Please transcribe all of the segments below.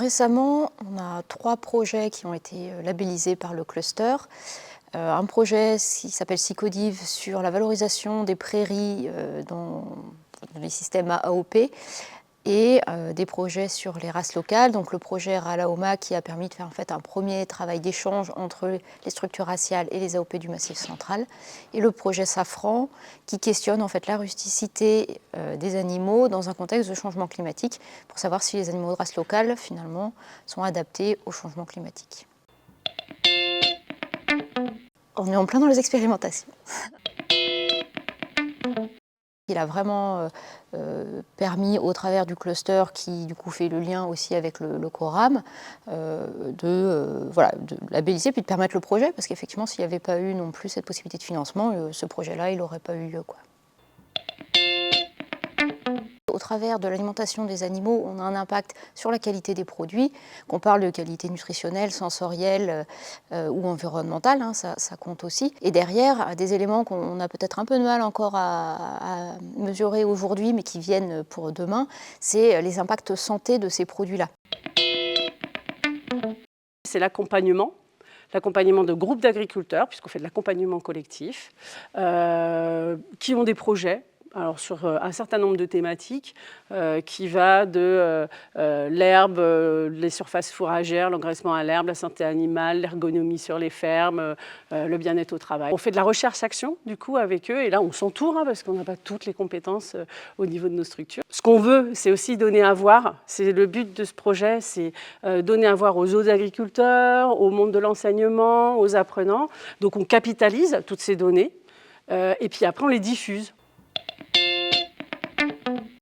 Récemment, on a 3 projets qui ont été labellisés par le cluster. Un projet qui s'appelle Sycodive sur la valorisation des prairies dans les systèmes à AOP et des projets sur les races locales. Donc le projet Ralaoma qui a permis de faire en fait un premier travail d'échange entre les structures raciales et les AOP du Massif central. Et le projet Safran qui questionne en fait la rusticité des animaux dans un contexte de changement climatique pour savoir si les animaux de race locale finalement sont adaptés au changement climatique. On est en plein dans les expérimentations. Il a vraiment permis, au travers du cluster qui du coup fait le lien aussi avec le CORAM, de labelliser puis de permettre le projet, parce qu'effectivement s'il n'y avait pas eu non plus cette possibilité de financement, ce projet-là il n'aurait pas eu lieu, quoi. Au travers de l'alimentation des animaux, on a un impact sur la qualité des produits, qu'on parle de qualité nutritionnelle, sensorielle ou environnementale, hein, ça compte aussi. Et derrière, des éléments qu'on a peut-être un peu de mal encore à mesurer aujourd'hui, mais qui viennent pour demain, c'est les impacts santé de ces produits-là. C'est l'accompagnement de groupes d'agriculteurs, puisqu'on fait de l'accompagnement collectif, qui ont des projets. Alors sur un certain nombre de thématiques qui va de l'herbe, les surfaces fourragères, l'engraissement à l'herbe, la santé animale, l'ergonomie sur les fermes, le bien-être au travail. On fait de la recherche-action du coup avec eux et là on s'entoure parce qu'on n'a pas toutes les compétences au niveau de nos structures. Ce qu'on veut, c'est aussi donner à voir, c'est le but de ce projet, c'est donner à voir aux autres agriculteurs, au monde de l'enseignement, aux apprenants. Donc on capitalise toutes ces données et puis après on les diffuse.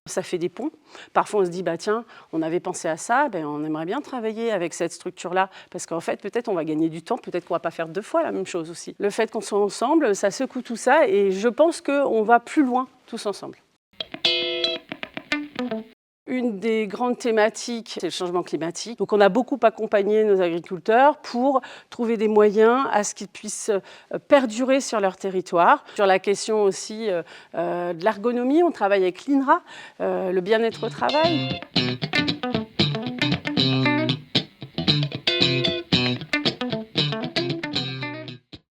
Ça fait des ponts. Parfois, on se dit, bah, tiens, on avait pensé à ça, on aimerait bien travailler avec cette structure-là, parce qu'en fait, peut-être on va gagner du temps, peut-être qu'on ne va pas faire 2 fois la même chose aussi. Le fait qu'on soit ensemble, ça secoue tout ça, et je pense qu'on va plus loin tous ensemble. Une des grandes thématiques, c'est le changement climatique. Donc on a beaucoup accompagné nos agriculteurs pour trouver des moyens à ce qu'ils puissent perdurer sur leur territoire. Sur la question aussi de l'ergonomie, on travaille avec l'INRA, le bien-être au travail.